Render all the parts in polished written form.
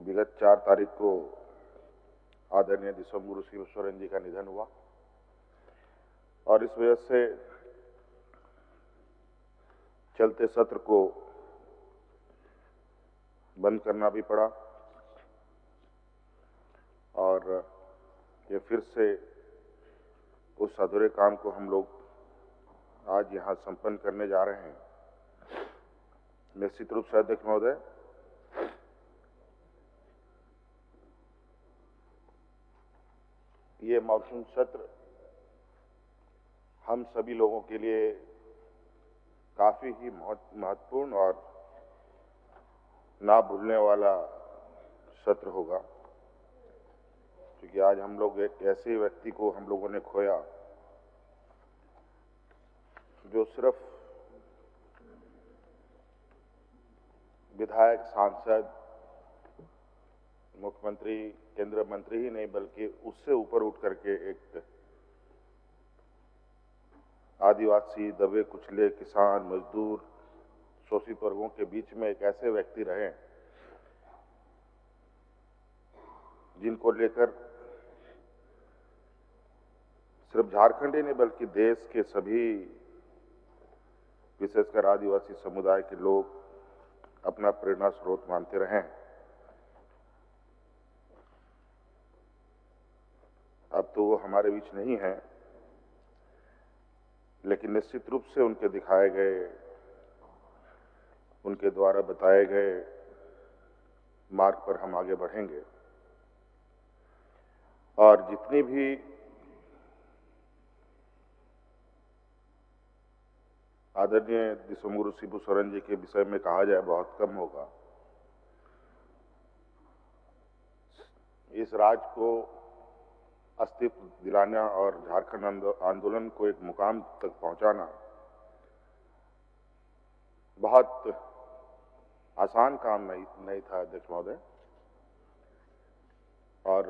विगत 4 तारीख को आदरणीय दिसंगुरु शिवस्वरन जी का निधन हुआ और इस वजह से चलते सत्र को बंद करना भी पड़ा और ये फिर से उस अधूरे काम को हम लोग आज यहाँ संपन्न करने जा रहे हैं। निश्चित रूप से अध्यक्ष महोदय, ये मॉनसून सत्र हम सभी लोगों के लिए काफी ही महत्वपूर्ण और ना भूलने वाला सत्र होगा, क्योंकि आज हम लोग एक ऐसे व्यक्ति को हम लोगों ने खोया जो सिर्फ विधायक, सांसद, मुख्यमंत्री, केंद्रीय मंत्री ही नहीं बल्कि उससे ऊपर उठ करके एक आदिवासी, दबे कुचले किसान, मजदूर, शोषित वर्गों के बीच में एक ऐसे व्यक्ति रहे जिनको लेकर सिर्फ झारखंड ही नहीं बल्कि देश के सभी, विशेषकर आदिवासी समुदाय के लोग अपना प्रेरणा स्रोत मानते रहे। अब तो वो हमारे बीच नहीं है, लेकिन निश्चित रूप से उनके दिखाए गए, उनके द्वारा बताए गए मार्ग पर हम आगे बढ़ेंगे और जितनी भी आदरणीय दिसंगुरु शिबुसोरेन जी के विषय में कहा जाए बहुत कम होगा। इस राज को अस्तित्व दिलाना और झारखंड आंदोलन को एक मुकाम तक पहुंचाना बहुत आसान काम नहीं था अध्यक्ष महोदय। और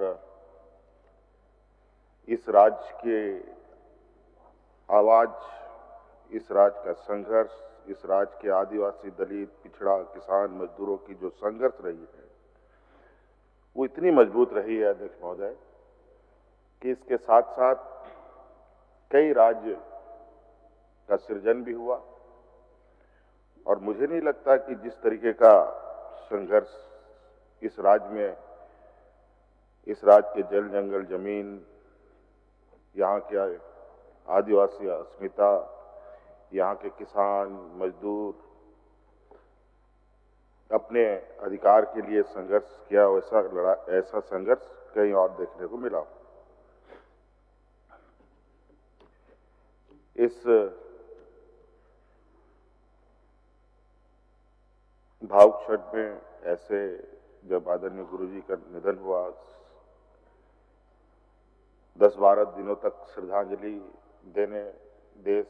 इस राज्य के आवाज, इस राज्य का संघर्ष, इस राज्य के आदिवासी, दलित, पिछड़ा, किसान, मजदूरों की जो संघर्ष रही है वो इतनी मजबूत रही है अध्यक्ष महोदय कि इसके साथ साथ कई राज्य का सृजन भी हुआ और मुझे नहीं लगता कि जिस तरीके का संघर्ष इस राज्य में, इस राज्य के जल, जंगल, जमीन, यहाँ के आदिवासी अस्मिता, यहाँ के किसान, मजदूर अपने अधिकार के लिए संघर्ष किया, ऐसा संघर्ष कहीं और देखने को मिला। इस भावुक क्षण में ऐसे जब आदरणीय गुरुजी का निधन हुआ, 10-12 दिनों तक श्रद्धांजलि देने देश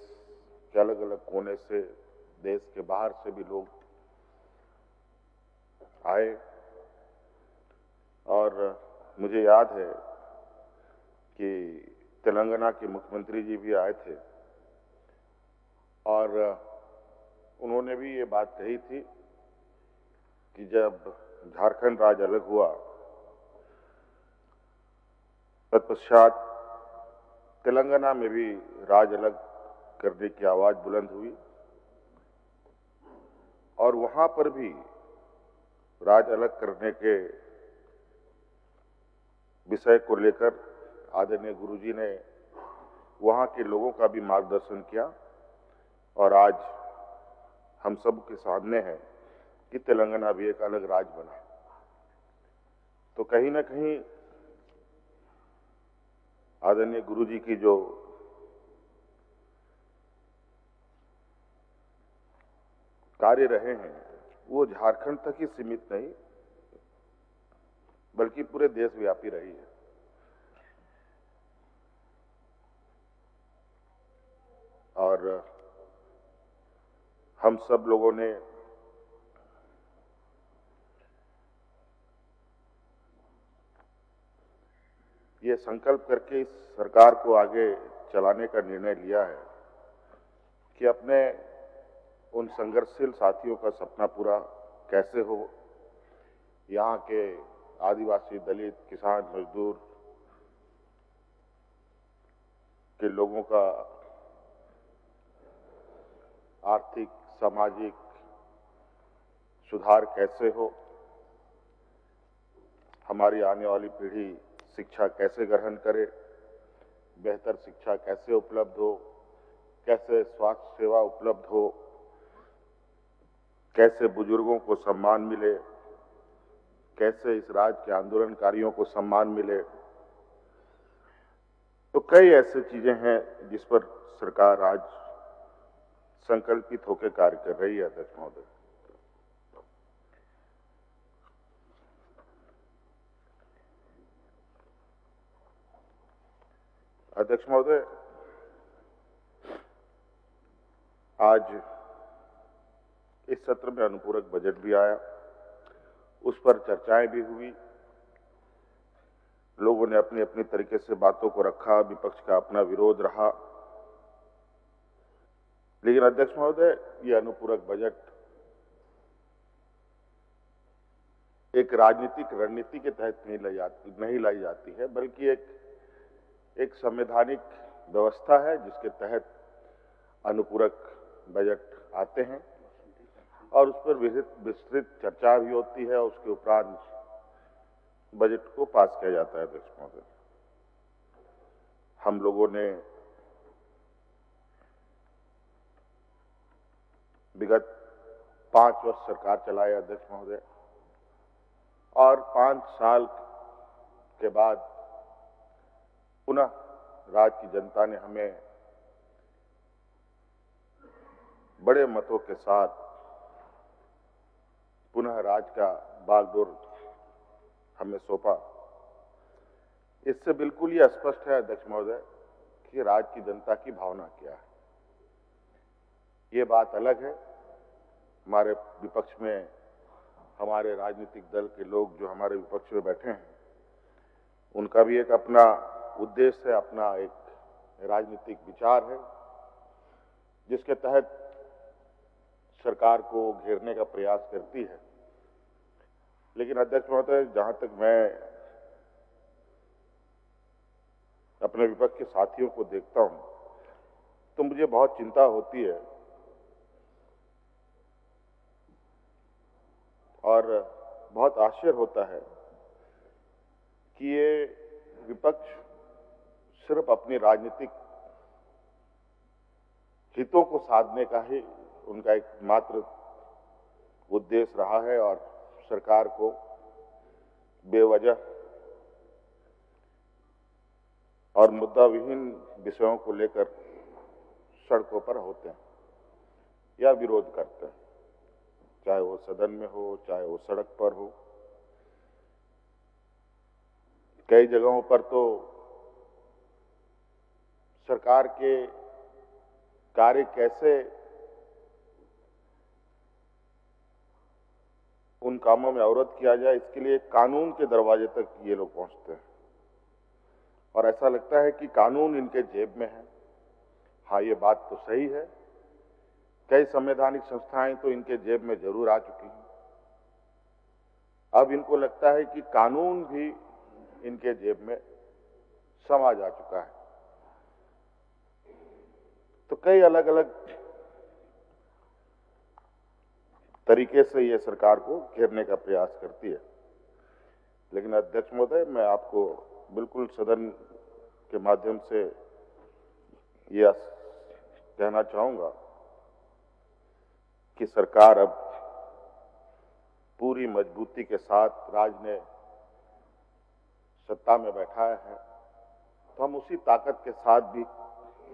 के अलग अलग कोने से, देश के बाहर से भी लोग आए और मुझे याद है कि तेलंगाना के मुख्यमंत्री जी भी आए थे और उन्होंने भी ये बात कही थी कि जब झारखंड राज्य अलग हुआ तत्पश्चात तेलंगाना में भी राज्य अलग करने की आवाज बुलंद हुई और वहां पर भी राज्य अलग करने के विषय को लेकर आदरणीय गुरुजी ने वहां के लोगों का भी मार्गदर्शन किया और आज हम सब के सामने है कि तेलंगाना भी एक अलग राज्य बना। तो कहीं ना कहीं आदरणीय गुरुजी की जो कार्य रहे हैं वो झारखंड तक ही सीमित नहीं बल्कि पूरे देशव्यापी रही है। और हम सब लोगों ने ये संकल्प करके इस सरकार को आगे चलाने का निर्णय लिया है कि अपने उन संघर्षशील साथियों का सपना पूरा कैसे हो, यहाँ के आदिवासी, दलित, किसान, मजदूर के लोगों का आर्थिक, सामाजिक सुधार कैसे हो, हमारी आने वाली पीढ़ी शिक्षा कैसे ग्रहण करे, बेहतर शिक्षा कैसे उपलब्ध हो, कैसे स्वास्थ्य सेवा उपलब्ध हो, कैसे बुजुर्गों को सम्मान मिले, कैसे इस राज्य के आंदोलनकारियों को सम्मान मिले। तो कई ऐसी चीजें हैं जिस पर सरकार आज संकल्पित होकर कार्य कर रही है। अध्यक्ष महोदय, अध्यक्ष महोदय, आज इस सत्र में अनुपूरक बजट भी आया, उस पर चर्चाएं भी हुई, लोगों ने अपनी अपनी तरीके से बातों को रखा, विपक्ष का अपना विरोध रहा। लेकिन अध्यक्ष महोदय, ये अनुपूरक बजट एक राजनीतिक रणनीति के तहत नहीं लाई जाती है, बल्कि एक संवैधानिक व्यवस्था है जिसके तहत अनुपूरक बजट आते हैं और उस पर विस्तृत चर्चा भी होती है और उसके उपरांत बजट को पास किया जाता है। अध्यक्ष महोदय, हम लोगों ने विगत 5 वर्ष सरकार चलाई। अध्यक्ष महोदय, और 5 साल के बाद पुनः राज्य की जनता ने हमें बड़े मतों के साथ पुनः राज्य का बागडोर हमें सौंपा। इससे बिल्कुल ही स्पष्ट है अध्यक्ष महोदय कि राज्य की जनता की भावना क्या है। ये बात अलग है, हमारे विपक्ष में हमारे राजनीतिक दल के लोग जो हमारे विपक्ष में बैठे हैं, उनका भी एक अपना उद्देश्य है, अपना एक राजनीतिक विचार है जिसके तहत सरकार को घेरने का प्रयास करती है। लेकिन अध्यक्ष महोदय, जहां तक मैं अपने विपक्ष के साथियों को देखता हूं तो मुझे बहुत चिंता होती है और बहुत आश्चर्य होता है कि ये विपक्ष सिर्फ अपनी राजनीतिक हितों को साधने का ही उनका एकमात्र उद्देश्य रहा है और सरकार को बेवजह और मुद्दा विहीन विषयों को लेकर सड़कों पर होते हैं या विरोध करते हैं, चाहे वो सदन में हो, चाहे वो सड़क पर हो। कई जगहों पर तो सरकार के कार्य कैसे उन कामों में अवरोध किया जाए, इसके लिए कानून के दरवाजे तक ये लोग पहुंचते हैं और ऐसा लगता है कि कानून इनके जेब में है। हाँ, ये बात तो सही है, कई संवैधानिक संस्थाएं तो इनके जेब में जरूर आ चुकी हैं। अब इनको लगता है कि कानून भी इनके जेब में समा जा चुका है। तो कई अलग अलग तरीके से ये सरकार को घेरने का प्रयास करती है। लेकिन अध्यक्ष महोदय, मैं आपको बिल्कुल सदन के माध्यम से यह कहना चाहूंगा कि सरकार अब पूरी मजबूती के साथ राज्य ने सत्ता में बैठाया है, तो हम उसी ताकत के साथ भी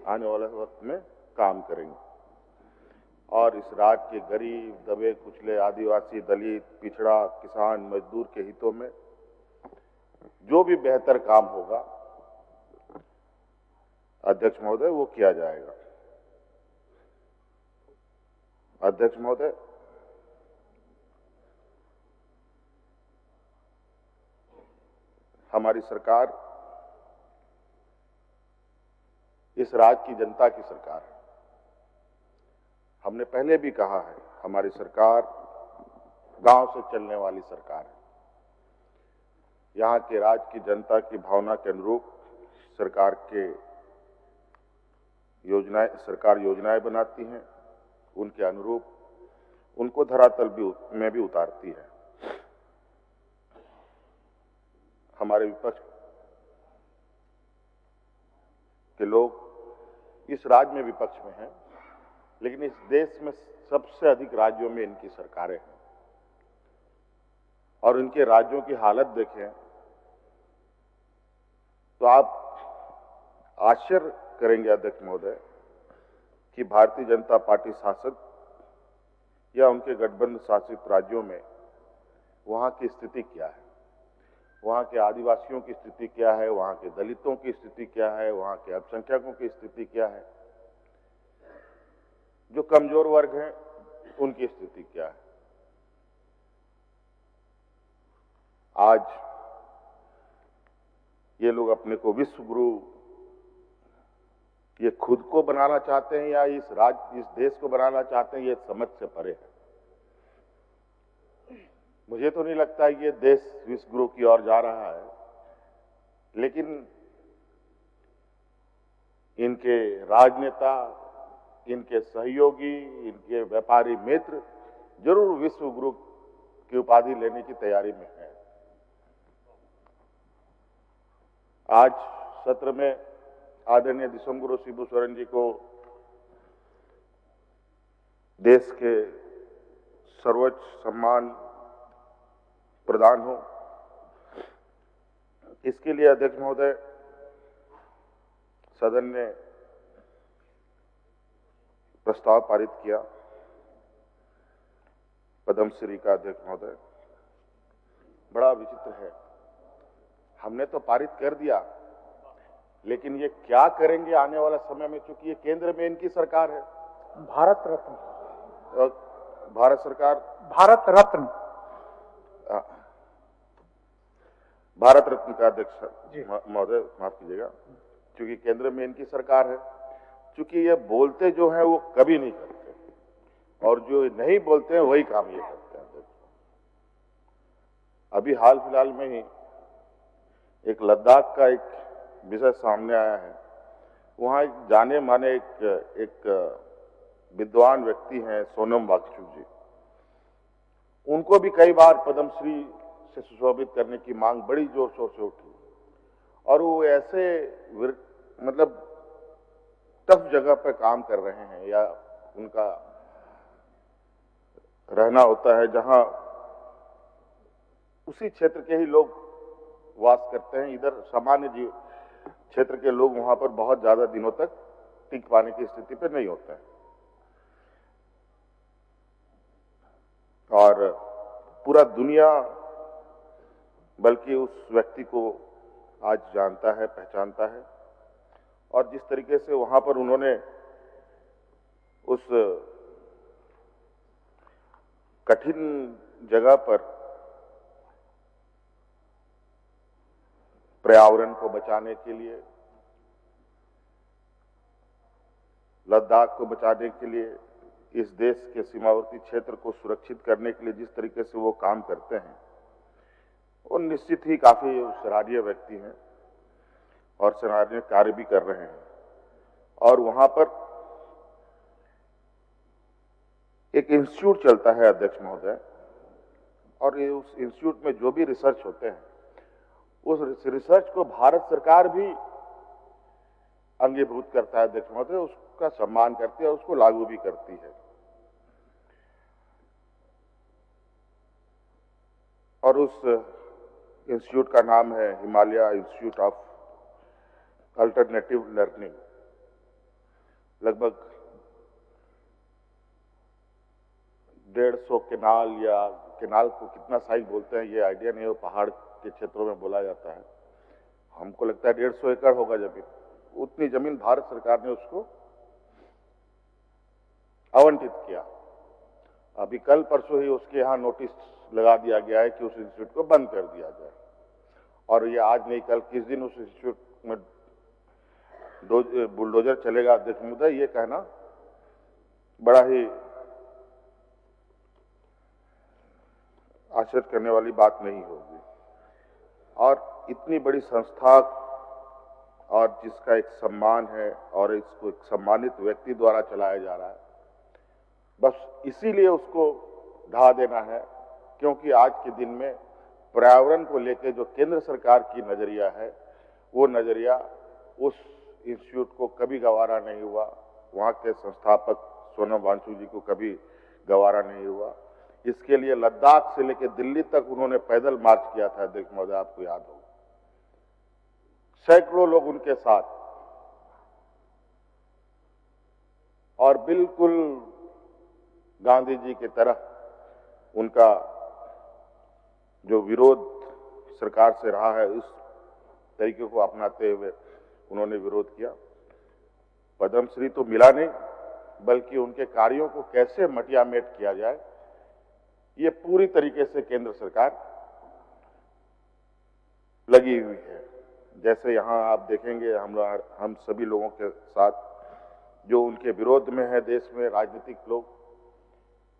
आने वाले वक्त में काम करेंगे और इस राज्य के गरीब, दबे कुचले, आदिवासी, दलित, पिछड़ा, किसान, मजदूर के हितों में जो भी बेहतर काम होगा अध्यक्ष महोदय वो किया जाएगा। अध्यक्ष महोदय, हमारी सरकार इस राज्य की जनता की सरकार है। हमने पहले भी कहा है, हमारी सरकार गांव से चलने वाली सरकार है। यहाँ के राज्य की जनता की भावना के अनुरूप सरकार योजनाएं बनाती हैं, उनके अनुरूप उनको धरातल में भी उतारती है। हमारे विपक्ष के लोग इस राज्य में विपक्ष में हैं, लेकिन इस देश में सबसे अधिक राज्यों में इनकी सरकारें हैं और इनके राज्यों की हालत देखें तो आप आश्चर्य करेंगे अध्यक्ष महोदय कि भारतीय जनता पार्टी शासित या उनके गठबंधन शासित राज्यों में वहां की स्थिति क्या है, वहां के आदिवासियों की स्थिति क्या है, वहां के दलितों की स्थिति क्या है, वहां के अल्पसंख्यकों की स्थिति क्या है, जो कमजोर वर्ग हैं उनकी स्थिति क्या है। आज ये लोग अपने को विश्व गुरु ये खुद को बनाना चाहते हैं या इस देश को बनाना चाहते हैं, ये समझ से परे है। मुझे तो नहीं लगता है कि ये देश विश्व गुरु की ओर जा रहा है, लेकिन इनके राजनेता, इनके सहयोगी, इनके व्यापारी मित्र जरूर विश्व गुरु की उपाधि लेने की तैयारी में है। आज सत्र में आदरणीय दिसंग गुरु शिबू सोरेन जी को देश के सर्वोच्च सम्मान प्रदान हो, इसके लिए अध्यक्ष महोदय सदन ने प्रस्ताव पारित किया। पद्मश्री का अध्यक्ष महोदय बड़ा विचित्र है, हमने तो पारित कर दिया, लेकिन ये क्या करेंगे आने वाला समय में, चूंकि ये केंद्र में इनकी सरकार है। भारत रत्न, भारत सरकार, भारत रत्न, भारत रत्न का अध्यक्ष महोदय माफ कीजिएगा, क्योंकि केंद्र में इनकी सरकार है। चूंकि ये बोलते जो हैं वो कभी नहीं करते और जो नहीं बोलते हैं वही काम ये करते हैं। अभी हाल फिलहाल में ही एक लद्दाख का एक विषय सामने आया है। वहां एक जाने माने एक विद्वान व्यक्ति हैं सोनम वांगचुक जी, उनको भी कई बार पद्मश्री से सुशोभित करने की मांग बड़ी जोर शोर से उठी और वो ऐसे मतलब टफ जगह पर काम कर रहे हैं या उनका रहना होता है जहां उसी क्षेत्र के ही लोग वास करते हैं। इधर सामान्य क्षेत्र के लोग वहां पर बहुत ज्यादा दिनों तक टिक पाने की स्थिति पर नहीं होते हैं और पूरा दुनिया बल्कि उस व्यक्ति को आज जानता है, पहचानता है। और जिस तरीके से वहां पर उन्होंने उस कठिन जगह पर पर्यावरण को बचाने के लिए, लद्दाख को बचाने के लिए, इस देश के सीमावर्ती क्षेत्र को सुरक्षित करने के लिए जिस तरीके से वो काम करते हैं, वो निश्चित ही काफी सराहनीय व्यक्ति हैं और सराहनीय कार्य भी कर रहे हैं। और वहां पर एक इंस्टीट्यूट चलता है अध्यक्ष महोदय, और ये उस इंस्टीट्यूट में जो भी रिसर्च होते हैं उस रिसर्च को भारत सरकार भी अंगीभूत करता है अध्यक्ष महोदय, उसका सम्मान करती है और उसको लागू भी करती है। और उस इंस्टीट्यूट का नाम है Himalaya institute of alternative learning. लगभग 150 केनाल, या केनाल को कितना साइज बोलते हैं ये आइडिया नहीं, वो पहाड़ के क्षेत्रों में बोला जाता है, हमको लगता है 150 एकड़ होगा जमीन। उतनी जमीन भारत सरकार ने उसको आवंटित किया। अभी कल परसों ही उसके यहाँ नोटिस लगा दिया गया है कि उस इंस्टीट्यूट को बंद कर दिया जाए। और ये आज नहीं कल किस दिन उस इंस्टीट्यूट में बुलडोजर चलेगा अध्यक्ष महोदय, ये कहना बड़ा ही आश्चर्य करने वाली बात नहीं होगी। और इतनी बड़ी संस्था और जिसका एक सम्मान है और इसको एक सम्मानित व्यक्ति द्वारा चलाया जा रहा है, बस इसीलिए उसको ढा देना है, क्योंकि आज के दिन में पर्यावरण को लेकर जो केंद्र सरकार की नजरिया है, वो नजरिया उस इंस्टीट्यूट को कभी गवारा नहीं हुआ, वहां के संस्थापक सोनम वांगचुक जी को कभी गवारा नहीं हुआ। इसके लिए लद्दाख से लेकर दिल्ली तक उन्होंने पैदल मार्च किया था, अध्यक्ष महोदय, आपको याद होगा, सैकड़ों लोग उनके साथ, और बिल्कुल गांधी जी की तरह उनका जो विरोध सरकार से रहा है, उस तरीके को अपनाते हुए उन्होंने विरोध किया। पद्मश्री तो मिला नहीं, बल्कि उनके कार्यों को कैसे मटियामेट किया जाए, ये पूरी तरीके से केंद्र सरकार लगी हुई है। जैसे यहां आप देखेंगे, हम सभी लोगों के साथ जो उनके विरोध में है देश में राजनीतिक लोग,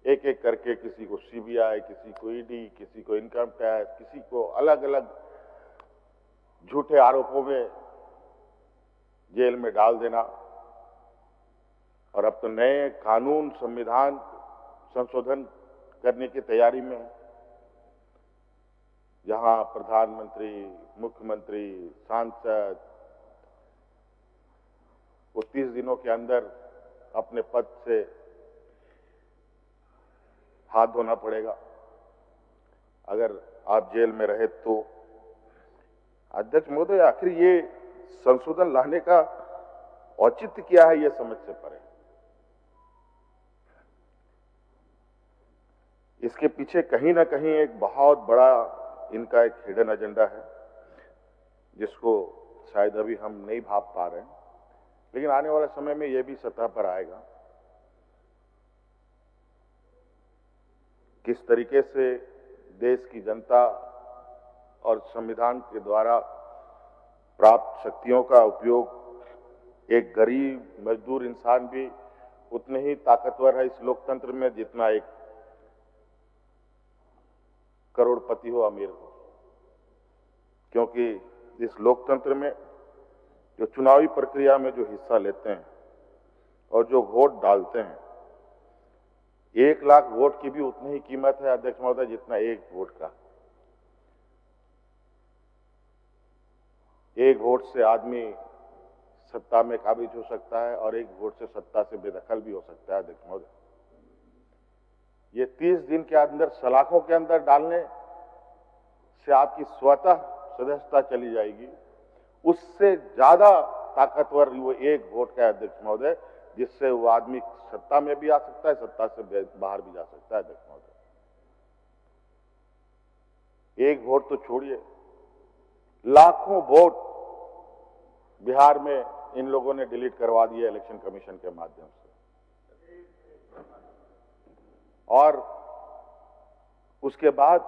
एक एक करके किसी को सीबीआई, किसी को ईडी, किसी को इनकम टैक्स, किसी को अलग अलग झूठे आरोपों में जेल में डाल देना, और अब तो नए कानून संविधान संशोधन करने की तैयारी में है, जहां प्रधानमंत्री, मुख्यमंत्री, सांसद वो 30 दिनों के अंदर अपने पद से हाथ धोना पड़ेगा अगर आप जेल में रहे तो। अध्यक्ष महोदय, आखिर ये संशोधन लाने का औचित्य क्या है, ये समझ से परे। इसके पीछे कहीं ना कहीं एक बहुत बड़ा इनका एक हिडन एजेंडा है, जिसको शायद अभी हम नहीं भाप पा रहे हैं, लेकिन आने वाले समय में यह भी सतह पर आएगा। किस तरीके से देश की जनता और संविधान के द्वारा प्राप्त शक्तियों का उपयोग एक गरीब मजदूर इंसान भी उतने ही ताकतवर है इस लोकतंत्र में जितना एक करोड़पति हो, अमीर हो। क्योंकि इस लोकतंत्र में जो चुनावी प्रक्रिया में जो हिस्सा लेते हैं और जो वोट डालते हैं, 1 लाख वोट की भी उतनी ही कीमत है अध्यक्ष महोदय जितना एक वोट का। एक वोट से आदमी सत्ता में काबिज हो सकता है और एक वोट से सत्ता से बेदखल भी हो सकता है अध्यक्ष महोदय। ये 30 दिन के अंदर सलाखों के अंदर डालने से आपकी स्वतः सदस्यता चली जाएगी, उससे ज्यादा ताकतवर वो एक वोट का अध्यक्ष महोदय, जिससे वो आदमी सत्ता में भी आ सकता है, सत्ता से बाहर भी जा सकता है अध्यक्ष महोदय। एक वोट तो छोड़िए, लाखों वोट बिहार में इन लोगों ने डिलीट करवा दिए इलेक्शन कमीशन के माध्यम से, और उसके बाद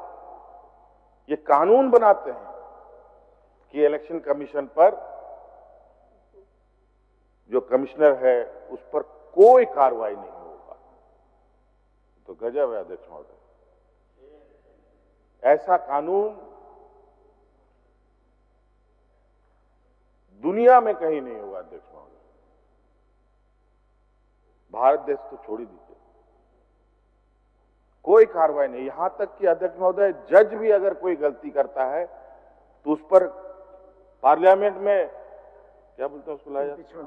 ये कानून बनाते हैं कि इलेक्शन कमीशन पर जो कमिश्नर है उस पर कोई कार्रवाई नहीं होगा। तो गजब है अध्यक्ष महोदय, ऐसा कानून दुनिया में कहीं नहीं होगा अध्यक्ष महोदय। भारत देश तो छोड़ ही दीजिए, कोई कार्रवाई नहीं। यहां तक कि अध्यक्ष महोदय, जज भी अगर कोई गलती करता है तो उस पर पार्लियामेंट में क्या बोलते हैं उसको लाया जाता,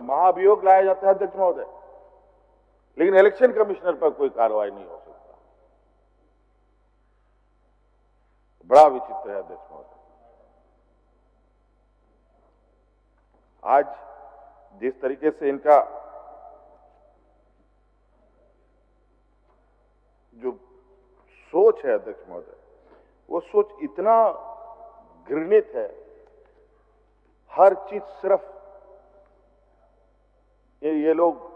महाभियोग लाया जाता है अध्यक्ष महोदय, लेकिन इलेक्शन कमिश्नर पर कोई कार्रवाई नहीं हो सकता। बड़ा विचित्र है अध्यक्ष महोदय। आज जिस तरीके से इनका जो सोच है अध्यक्ष महोदय, वो सोच इतना घृणित है। हर चीज सिर्फ ये लोग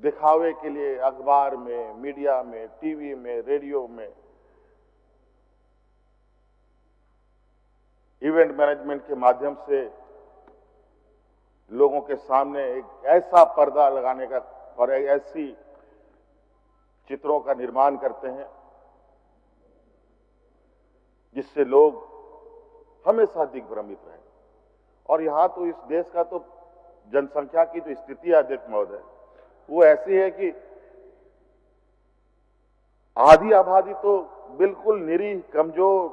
दिखावे के लिए अखबार में, मीडिया में, टीवी में, रेडियो में, इवेंट मैनेजमेंट के माध्यम से लोगों के सामने एक ऐसा पर्दा लगाने का और एक ऐसी चित्रों का निर्माण करते हैं जिससे लोग हमेशा दिग्भ्रमित रहे। और यहां तो इस देश का तो जनसंख्या की जो स्थिति है अध्यक्ष महोदय, वो ऐसी है कि आधी आबादी तो बिल्कुल निरीह, कमजोर,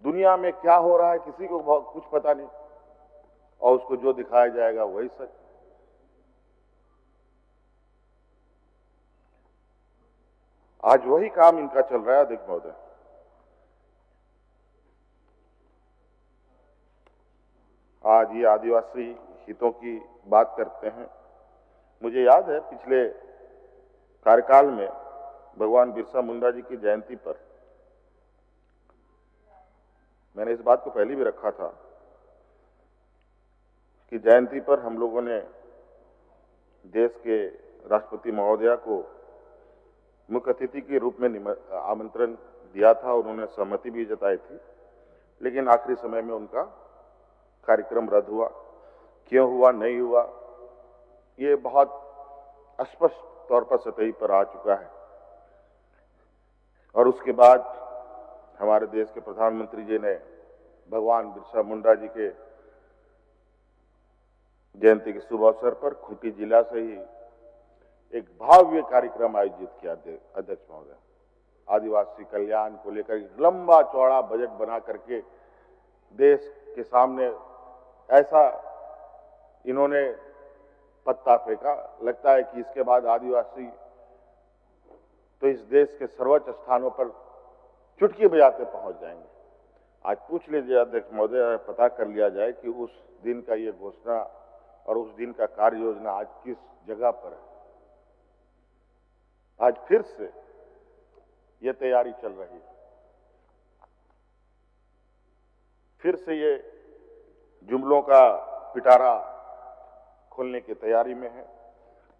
दुनिया में क्या हो रहा है किसी को कुछ पता नहीं, और उसको जो दिखाया जाएगा वही सच। आज वही काम इनका चल रहा है अध्यक्ष महोदय। आज ये आदिवासी हितों की बात करते हैं। मुझे याद है पिछले कार्यकाल में भगवान बिरसा मुंडा जी की जयंती पर मैंने इस बात को पहले भी रखा था कि जयंती पर हम लोगों ने देश के राष्ट्रपति महोदया को मुख्य अतिथि के रूप में आमंत्रण दिया था, उन्होंने सहमति भी जताई थी, लेकिन आखिरी समय में उनका कार्यक्रम रद्द हुआ। क्यों हुआ, नहीं हुआ, ये बहुत स्पष्ट तौर पर सतही पर आ चुका है। और उसके बाद हमारे देश के प्रधानमंत्री जी ने भगवान बिरसा मुंडा जी के जयंती के शुभ अवसर पर खूंटी जिला से ही एक भव्य कार्यक्रम आयोजित किया अध्यक्ष महोदय। आदिवासी कल्याण को लेकर लंबा चौड़ा बजट बना करके देश के सामने ऐसा इन्होंने पत्ता फेंका, लगता है कि इसके बाद आदिवासी तो इस देश के सर्वोच्च स्थानों पर चुटकी बजाते पहुंच जाएंगे। आज पूछ लीजिए अध्यक्ष महोदय, पता कर लिया जाए कि उस दिन का ये घोषणा और उस दिन का कार्य योजना आज किस जगह पर है। आज फिर से ये तैयारी चल रही है, फिर से ये जुमलों का पिटारा खोलने की तैयारी में है,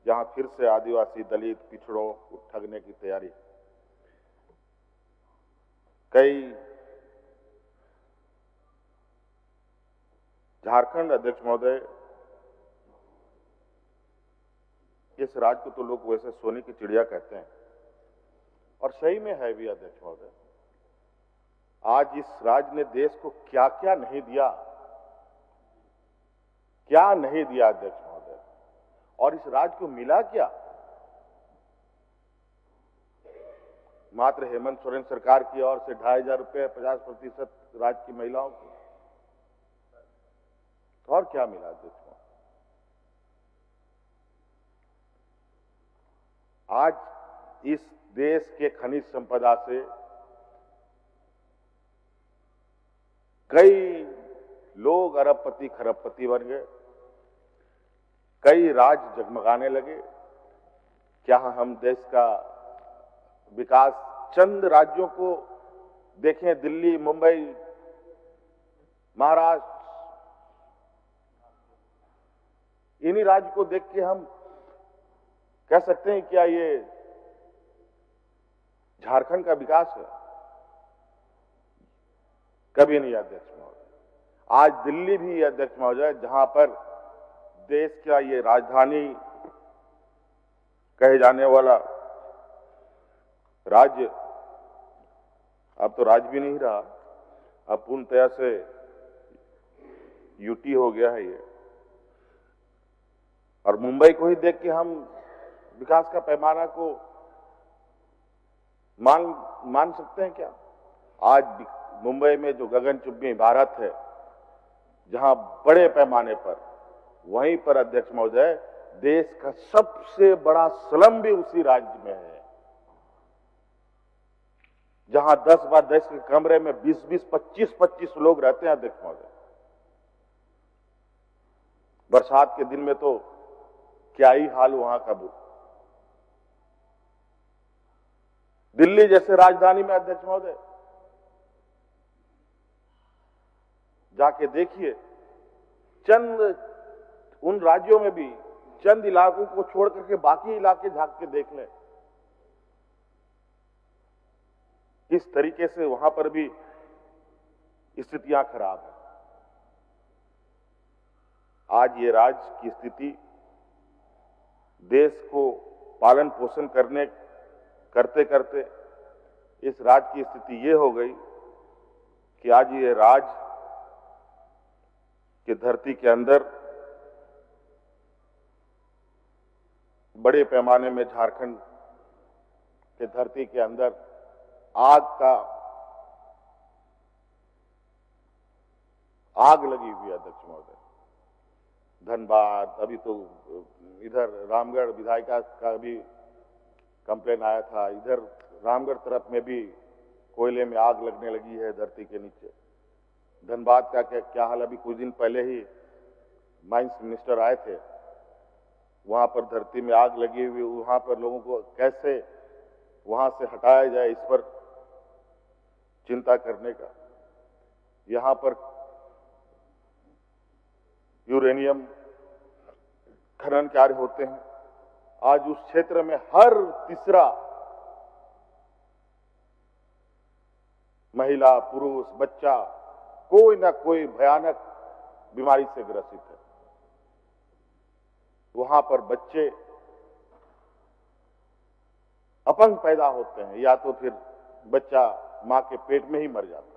जहां फिर से आदिवासी, दलित, पिछड़ों को ठगने की तैयारी। कई झारखंड अध्यक्ष महोदय, इस राज्य को तो लोग वैसे सोने की चिड़िया कहते हैं, और सही में है भी अध्यक्ष महोदय। आज इस राज्य ने देश को क्या क्या नहीं दिया, क्या नहीं दिया अध्यक्ष महोदय, और इस राज्य को मिला क्या। मात्र हेमंत सोरेन सरकार की ओर से 2,500 रुपए 50% राज्य की महिलाओं को, और क्या मिला अध्यक्ष महोदय। आज इस देश के खनिज संपदा से कई लोग अरबपति खरबपति बन गए, कई राज्य जगमगाने लगे। क्या हम देश का विकास चंद राज्यों को देखें, दिल्ली, मुंबई, महाराष्ट्र, इन्हीं राज्य को देख के हम कह सकते हैं क्या ये झारखंड का विकास है? कभी नहीं अध्यक्ष महोदय। आज दिल्ली भी अध्यक्ष महोदय, जहां पर देश का ये राजधानी कहे जाने वाला राज्य अब तो राज्य भी नहीं रहा, अब पूर्णतया से यूटी हो गया है ये। और मुंबई को ही देख के हम विकास का पैमाना को मान सकते हैं क्या? आज मुंबई में जो गगनचुंबी भारत है, जहां बड़े पैमाने पर, वहीं पर अध्यक्ष महोदय देश का सबसे बड़ा स्लम भी उसी राज्य में है, जहां 10 बाय 10 के कमरे में 20-20, 25-25 लोग रहते हैं अध्यक्ष महोदय। बरसात के दिन में तो क्या ही हाल वहां का। दिल्ली जैसे राजधानी में अध्यक्ष महोदय जाके देखिए, चंद उन राज्यों में भी चंद इलाकों को छोड़ करके बाकी इलाके झांक के देख लें, किस तरीके से वहां पर भी स्थितियां खराब है। आज ये राज्य की स्थिति देश को पालन पोषण करते करते इस राज्य की स्थिति ये हो गई कि आज ये राज्य की धरती के अंदर बड़े पैमाने में झारखंड के धरती के अंदर आग लगी हुई है अध्यक्ष महोदय। धनबाद, अभी तो इधर रामगढ़ विधायिका का भी कंप्लेन आया था, इधर रामगढ़ तरफ में भी कोयले में आग लगने लगी है धरती के नीचे। धनबाद का क्या हाल, अभी कुछ दिन पहले ही माइंस मिनिस्टर आए थे, वहां पर धरती में आग लगी हुई, वहां पर लोगों को कैसे वहां से हटाया जाए इस पर चिंता करने का। यहां पर यूरेनियम खनन कार्य होते हैं। आज उस क्षेत्र में हर तीसरा महिला, पुरुष, बच्चा कोई ना कोई भयानक बीमारी से ग्रसित है। वहां पर बच्चे अपंग पैदा होते हैं या तो फिर बच्चा मां के पेट में ही मर जाता है।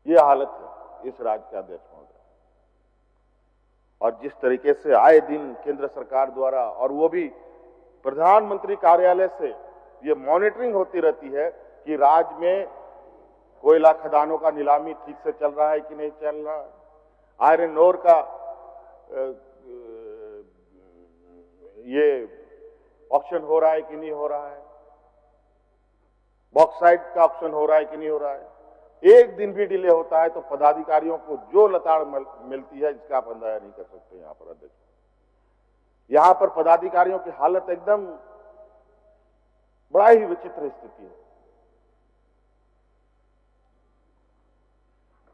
यह हालत है इस राज्य के अध्यक्ष महोदय। और जिस तरीके से आए दिन केंद्र सरकार द्वारा और वो भी प्रधानमंत्री कार्यालय से ये मॉनिटरिंग होती रहती है कि राज्य में कोयला खदानों का नीलामी ठीक से चल रहा है कि नहीं चल रहा है, आयरन ओर का ये ऑक्शन हो रहा है कि नहीं हो रहा है, बॉक्साइट का ऑक्शन हो रहा है कि नहीं हो रहा है। एक दिन भी डिले होता है तो पदाधिकारियों को जो लताड़ मिलती है जिसका आप अंदाजा नहीं कर सकते। यहां पर अध्यक्ष, यहां पर पदाधिकारियों की हालत एकदम बड़ा ही विचित्र स्थिति है।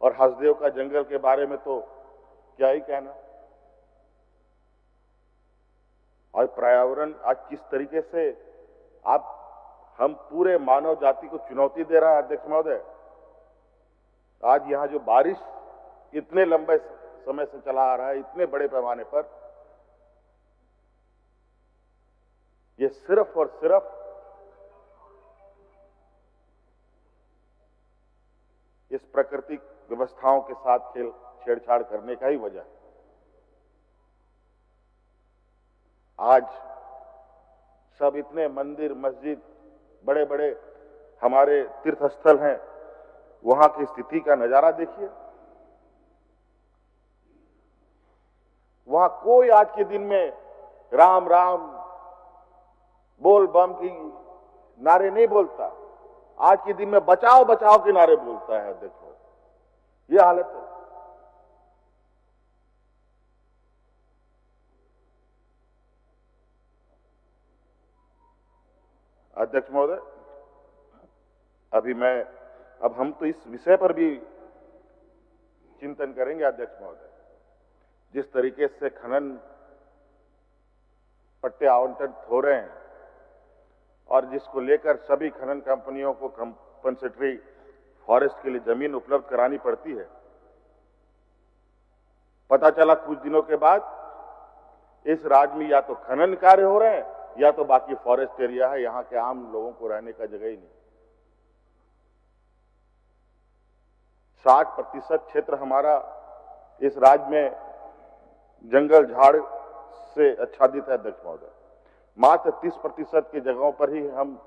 और हसदेव का जंगल के बारे में तो क्या ही कहना। और पर्यावरण आज किस तरीके से हम पूरे मानव जाति को चुनौती दे रहा है अध्यक्ष महोदय। आज यहां जो बारिश इतने लंबे समय से चला आ रहा है, इतने बड़े पैमाने पर, ये सिर्फ और सिर्फ इस प्राकृतिक व्यवस्थाओं के साथ छेड़छाड़ करने का ही वजह है। आज सब इतने मंदिर, मस्जिद, बड़े बड़े हमारे तीर्थ स्थल हैं, वहां की स्थिति का नजारा देखिए। वहां कोई आज के दिन में राम राम बोल बम की नारे नहीं बोलता, आज के दिन में बचाओ बचाओ के नारे बोलता है। देखो ये हालत है। अध्यक्ष महोदय, अब हम तो इस विषय पर भी चिंतन करेंगे अध्यक्ष महोदय। जिस तरीके से खनन पट्टे आवंटित हो रहे हैं और जिसको लेकर सभी खनन कंपनियों को कंपनसेटरी फॉरेस्ट के लिए जमीन उपलब्ध करानी पड़ती है, पता चला कुछ दिनों के बाद इस राज्य में या तो खनन कार्य हो रहे हैं या तो बाकी फॉरेस्ट एरिया है, यहां के आम लोगों को रहने का जगह ही नहीं। 60% क्षेत्र हमारा इस राज्य में जंगल झाड़ से आच्छादित है अध्यक्ष महोदय। मात्र 30% की जगहों पर ही हम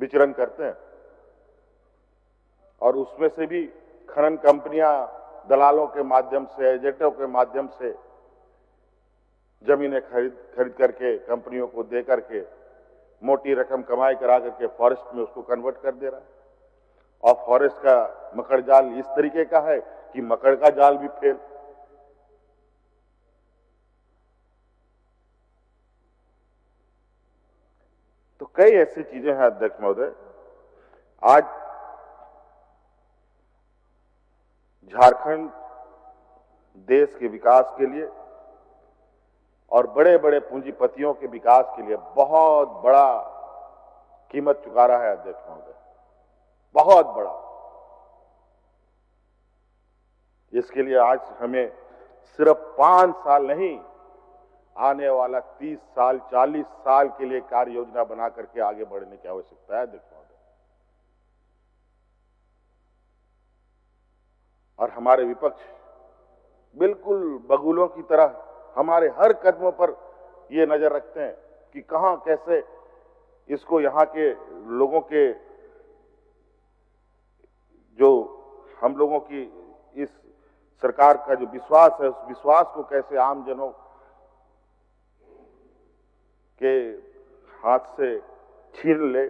विचरण करते हैं और उसमें से भी खनन कंपनियां दलालों के माध्यम से, एजेंटों के माध्यम से जमीनें खरीद करके कंपनियों को दे करके मोटी रकम कमाई करा करके फॉरेस्ट में उसको कन्वर्ट कर दे रहा है। और फॉरेस्ट का मकड़ जाल इस तरीके का है कि मकड़ का जाल भी फेल। तो कई ऐसी चीजें हैं अध्यक्ष महोदय। आज झारखंड देश के विकास के लिए और बड़े बड़े पूंजीपतियों के विकास के लिए बहुत बड़ा कीमत चुका रहा है अध्यक्ष महोदय, बहुत बड़ा। इसके लिए आज हमें सिर्फ 5 साल नहीं आने वाला 30 साल 40 साल के लिए कार्य योजना बना करके आगे बढ़ने की आवश्यकता है अध्यक्ष महोदय। और हमारे विपक्ष बिल्कुल बगुलों की तरह हमारे हर कदमों पर ये नजर रखते हैं कि कहां कैसे इसको यहां के लोगों के जो हम लोगों की इस सरकार का जो विश्वास है उस विश्वास को कैसे आम जनों के हाथ से छीन ले,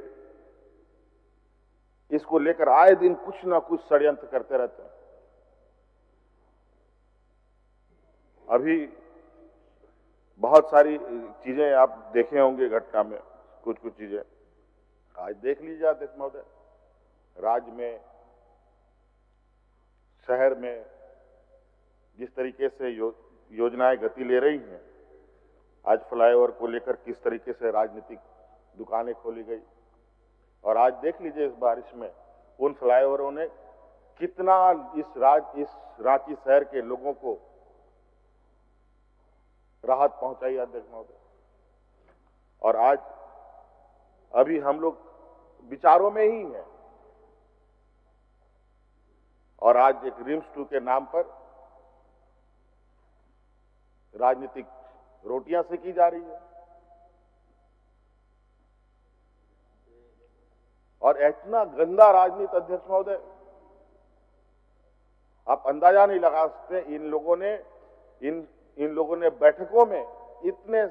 इसको लेकर आए दिन कुछ ना कुछ षड्यंत्र करते रहते हैं। अभी बहुत सारी चीजें आप देखे होंगे घटना में, कुछ कुछ चीजें आज देख लीजिए अध्यक्ष महोदय। राज्य में, शहर में जिस तरीके से योजनाएं गति ले रही हैं, आज फ्लाईओवर को लेकर किस तरीके से राजनीतिक दुकानें खोली गई, और आज देख लीजिए इस बारिश में उन फ्लाईओवरों ने कितना इस रांची शहर के लोगों को राहत पहुंचाई अध्यक्ष महोदय। और आज अभी हम लोग विचारों में ही हैं, और आज एक रिम्स 2 के नाम पर राजनीतिक रोटियां सेकी जा रही है। और इतना गंदा राजनीति अध्यक्ष महोदय, आप अंदाजा नहीं लगा सकते। इन लोगों ने बैठकों में इतने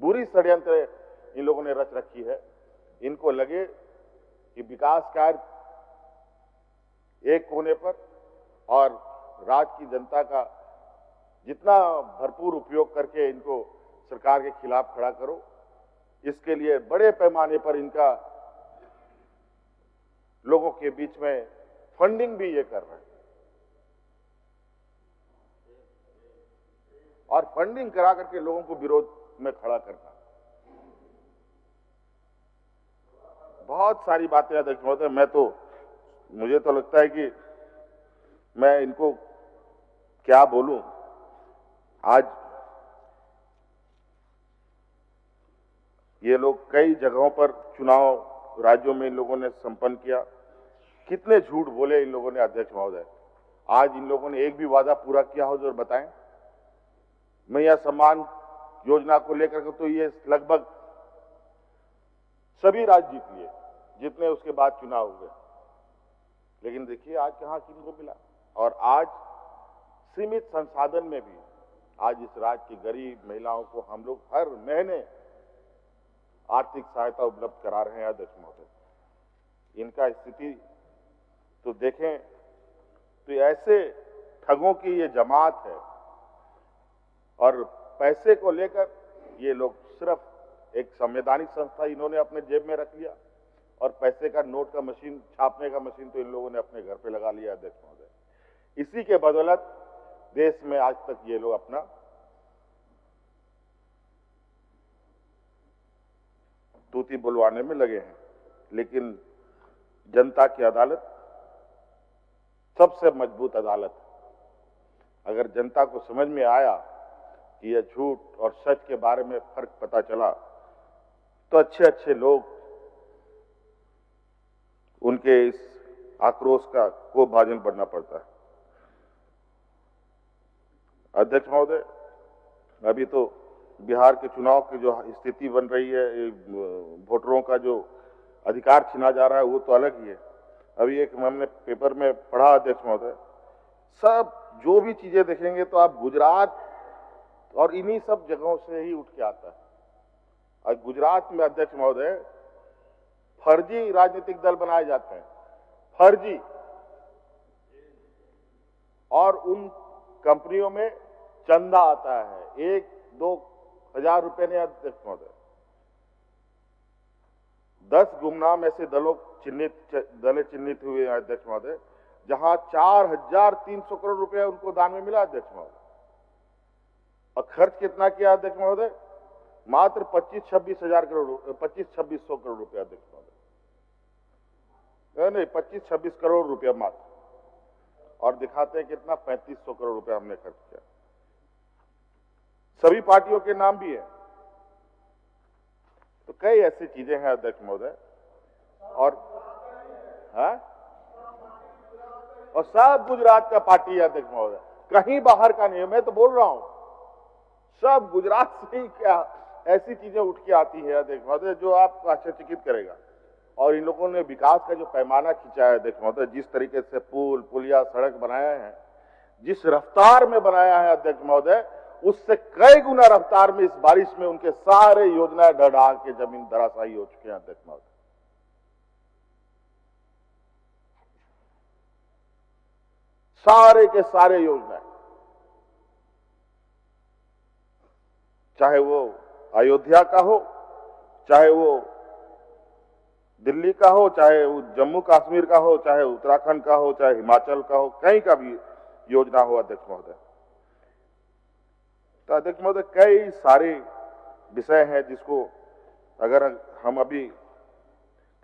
बुरी षड्यंत्र इन लोगों ने रच रखी है। इनको लगे कि विकास कार्य एक कोने पर और राज्य की जनता का जितना भरपूर उपयोग करके इनको सरकार के खिलाफ खड़ा करो, इसके लिए बड़े पैमाने पर इनका लोगों के बीच में फंडिंग भी ये कर रहे हैं, और फंडिंग करा करके लोगों को विरोध में खड़ा करना। बहुत सारी बातें अध्यक्ष महोदय, मुझे तो लगता है कि मैं इनको क्या बोलूं। आज ये लोग कई जगहों पर चुनाव राज्यों में इन लोगों ने संपन्न किया। कितने झूठ बोले इन लोगों ने अध्यक्ष महोदय। आज इन लोगों ने एक भी वादा पूरा किया हो जो बताएं। मैया सम्मान योजना को लेकर के तो ये लगभग सभी राज्य जीत लिए जितने उसके बाद चुनाव हुए, लेकिन देखिए आज कहां किनको मिला। और आज सीमित संसाधन में भी आज इस राज्य की गरीब महिलाओं को हम लोग हर महीने आर्थिक सहायता उपलब्ध करा रहे हैं अध्यक्ष महोदय। इनका स्थिति तो देखें तो ऐसे ठगों की ये जमात है, और पैसे को लेकर ये लोग सिर्फ एक संवैधानिक संस्था इन्होंने अपने जेब में रख लिया, और पैसे का नोट का मशीन, छापने का मशीन तो इन लोगों ने अपने घर पे लगा लिया अध्यक्ष महोदय। इसी के बदौलत देश में आज तक ये लोग अपना तूती बुलवाने में लगे हैं। लेकिन जनता की अदालत सबसे मजबूत अदालत है। अगर जनता को समझ में आया कि यह झूठ और सच के बारे में फर्क पता चला, तो अच्छे अच्छे लोग उनके इस आक्रोश को भाजन बनना पड़ता है। अध्यक्ष महोदय, अभी तो बिहार के चुनाव की जो स्थिति बन रही है, वोटरों का जो अधिकार छीना जा रहा है, वो तो अलग ही है। अभी एक हमने पेपर में पढ़ा अध्यक्ष महोदय, सब जो भी चीजें देखेंगे तो आप गुजरात और इन्हीं सब जगहों से ही उठ के आता है। और गुजरात में अध्यक्ष महोदय फर्जी राजनीतिक दल बनाए जाते हैं, फर्जी, और उन कंपनियों में चंदा आता है 1-2 हजार रुपए ने अध्यक्ष महोदय। 10 गुमनाम ऐसे दलें चिन्हित हुए हैं अध्यक्ष महोदय, जहां 4300 करोड़ रुपए उनको दान में मिला अध्यक्ष महोदय। और खर्च कितना किया अध्यक्ष महोदय? मात्र 25-26 करोड़ रुपए अध्यक्ष महोदय। नहीं, 25-26 करोड़ रुपया मात्र, और दिखाते हैं कितना 3500 करोड़ रुपया हमने खर्च किया। सभी पार्टियों के नाम भी हैं। तो कई ऐसी चीजें हैं अध्यक्ष महोदय, और हाँ, और सब गुजरात का पार्टी है अध्यक्ष महोदय, कहीं बाहर का नहीं है। मैं तो बोल रहा हूं सब गुजरात से ही क्या ऐसी चीजें उठ के आती है अध्यक्ष महोदय जो आपको आश्चर्यचकित करेगा। और इन लोगों ने विकास का जो पैमाना खींचा है अध्यक्ष महोदय, जिस तरीके से पुल पुलिया सड़क बनाया है, जिस रफ्तार में बनाया है अध्यक्ष महोदय, उससे कई गुना रफ्तार में इस बारिश में उनके सारे योजनाएं ढह के जमीन धराशायी हो चुके हैं अध्यक्ष महोदय। सारे के सारे योजनाएं, चाहे वो अयोध्या का हो, चाहे वो दिल्ली का हो, चाहे वो जम्मू कश्मीर का हो, चाहे उत्तराखंड का हो, चाहे हिमाचल का हो, कहीं का भी योजना हो अध्यक्ष महोदय। तो अध्यक्ष महोदय कई सारे विषय हैं जिसको अगर हम अभी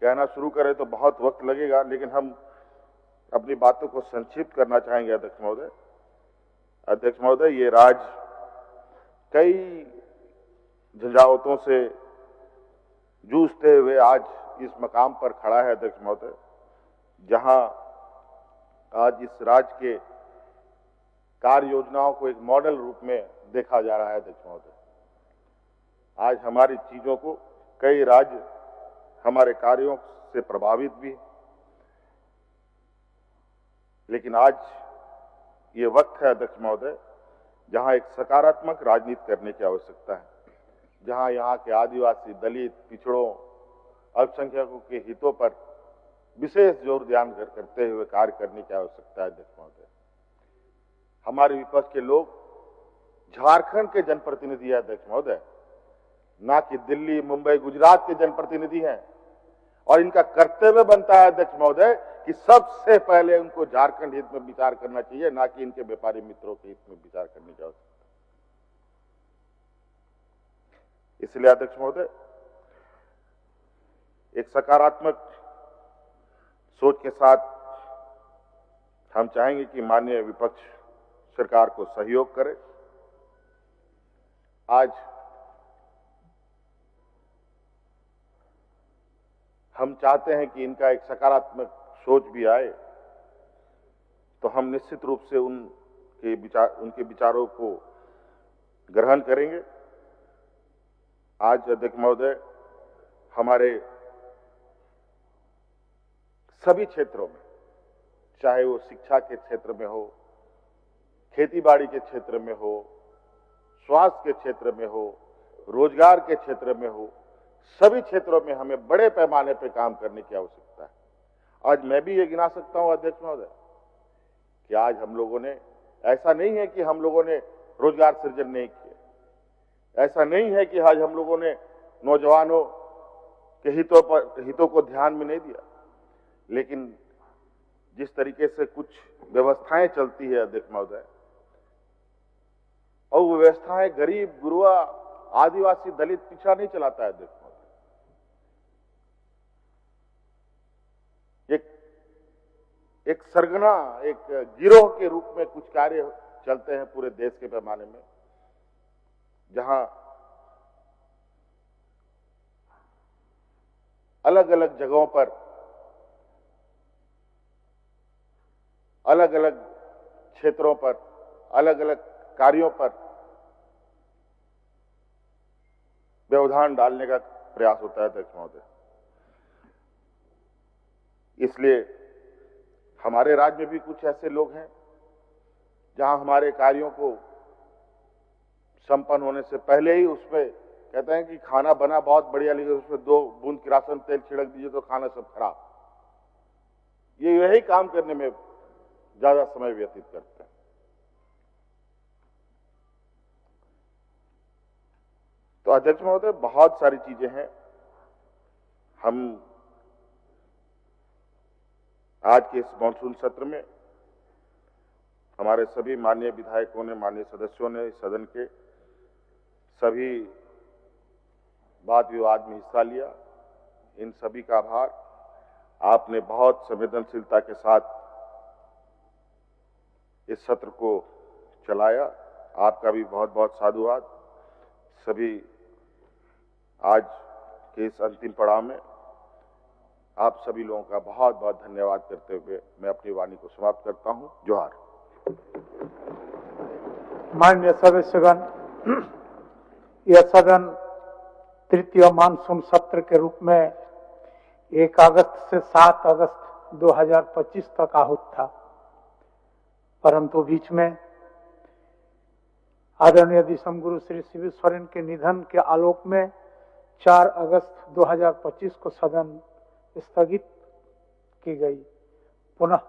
कहना शुरू करें तो बहुत वक्त लगेगा, लेकिन हम अपनी बातों को संक्षिप्त करना चाहेंगे अध्यक्ष महोदय। अध्यक्ष महोदय, ये राज्य कई झंझावतों से जूझते हुए आज इस मकाम पर खड़ा है अध्यक्ष महोदय, जहां आज इस राज्य के कार्य योजनाओं को एक मॉडल रूप में देखा जा रहा है अध्यक्ष महोदय। आज हमारी चीजों को कई राज्य हमारे कार्यों से प्रभावित भी, लेकिन आज ये वक्त है अध्यक्ष महोदय जहां एक सकारात्मक राजनीति करने की आवश्यकता है, जहां यहाँ के आदिवासी, दलित, पिछड़ों, अल्पसंख्यकों के हितों पर विशेष जोर ध्यान करते हुए कार्य करने की आवश्यकता है अध्यक्ष महोदय। हमारे विपक्ष के लोग झारखंड के जनप्रतिनिधि है अध्यक्ष महोदय, ना कि दिल्ली, मुंबई, गुजरात के जनप्रतिनिधि हैं, और इनका कर्तव्य बनता है अध्यक्ष महोदय कि सबसे पहले उनको झारखंड हित में विचार करना चाहिए, ना कि इनके व्यापारी मित्रों के हित में विचार करने की आवश्यकता। इसलिए अध्यक्ष महोदय एक सकारात्मक सोच के साथ हम चाहेंगे कि माननीय विपक्ष सरकार को सहयोग करे। आज हम चाहते हैं कि इनका एक सकारात्मक सोच भी आए, तो हम निश्चित रूप से उनके विचारों को ग्रहण करेंगे। आज अध्यक्ष महोदय हमारे सभी क्षेत्रों में, चाहे वो शिक्षा के क्षेत्र में हो, खेतीबाड़ी के क्षेत्र में हो, स्वास्थ्य के क्षेत्र में हो, रोजगार के क्षेत्र में हो, सभी क्षेत्रों में हमें बड़े पैमाने पर काम करने की आवश्यकता है। आज मैं भी ये गिना सकता हूं अध्यक्ष महोदय कि आज हम लोगों ने, ऐसा नहीं है कि हम लोगों ने रोजगार सृजन नहीं किए, ऐसा नहीं है कि आज हम लोगों ने नौजवानों के हितों को ध्यान में नहीं दिया, लेकिन जिस तरीके से कुछ व्यवस्थाएं चलती है अध्यक्ष महोदय, और वो व्यवस्थाएं गरीब, गुरुआ, आदिवासी, दलित, पिछड़ा नहीं चलाता है अध्यक्ष महोदय। एक सरगना, एक गिरोह के रूप में कुछ कार्य चलते हैं पूरे देश के पैमाने में, जहां अलग अलग जगहों पर अलग अलग क्षेत्रों पर अलग अलग कार्यों पर व्यवधान डालने का प्रयास होता है अध्यक्ष महोदय। इसलिए हमारे राज्य में भी कुछ ऐसे लोग हैं जहां हमारे कार्यों को संपन्न होने से पहले ही उसमें कहते हैं कि खाना बना बहुत बढ़िया, लेकिन उसमें 2 बूंद किरासन तेल छिड़क दीजिए तो खाना सब खराब। ये यही काम करने में ज्यादा समय व्यतीत करते हैं। तो अध्यक्ष महोदय बहुत सारी चीजें हैं। हम आज के इस मॉनसून सत्र में हमारे सभी माननीय विधायकों ने, माननीय सदस्यों ने, सदन के सभी वाद विवाद में हिस्सा लिया। इन सभी का आभार। आपने बहुत संवेदनशीलता के साथ इस सत्र को चलाया, आपका भी बहुत बहुत साधुवाद। सभी आज के इस अंतिम पड़ाव में आप सभी लोगों का बहुत बहुत धन्यवाद करते हुए मैं अपनी वाणी को समाप्त करता हूं। जोहार। माननीय सदस्यगण, यह सदन तृतीय मानसून सत्र के रूप में 1 अगस्त से 7 अगस्त 2025 तक आहूत था, परंतु बीच में आदरणीय दिसम गुरु श्री शिव सोरेन के निधन के आलोक में 4 अगस्त 2025 को सदन स्थगित की गई। पुनः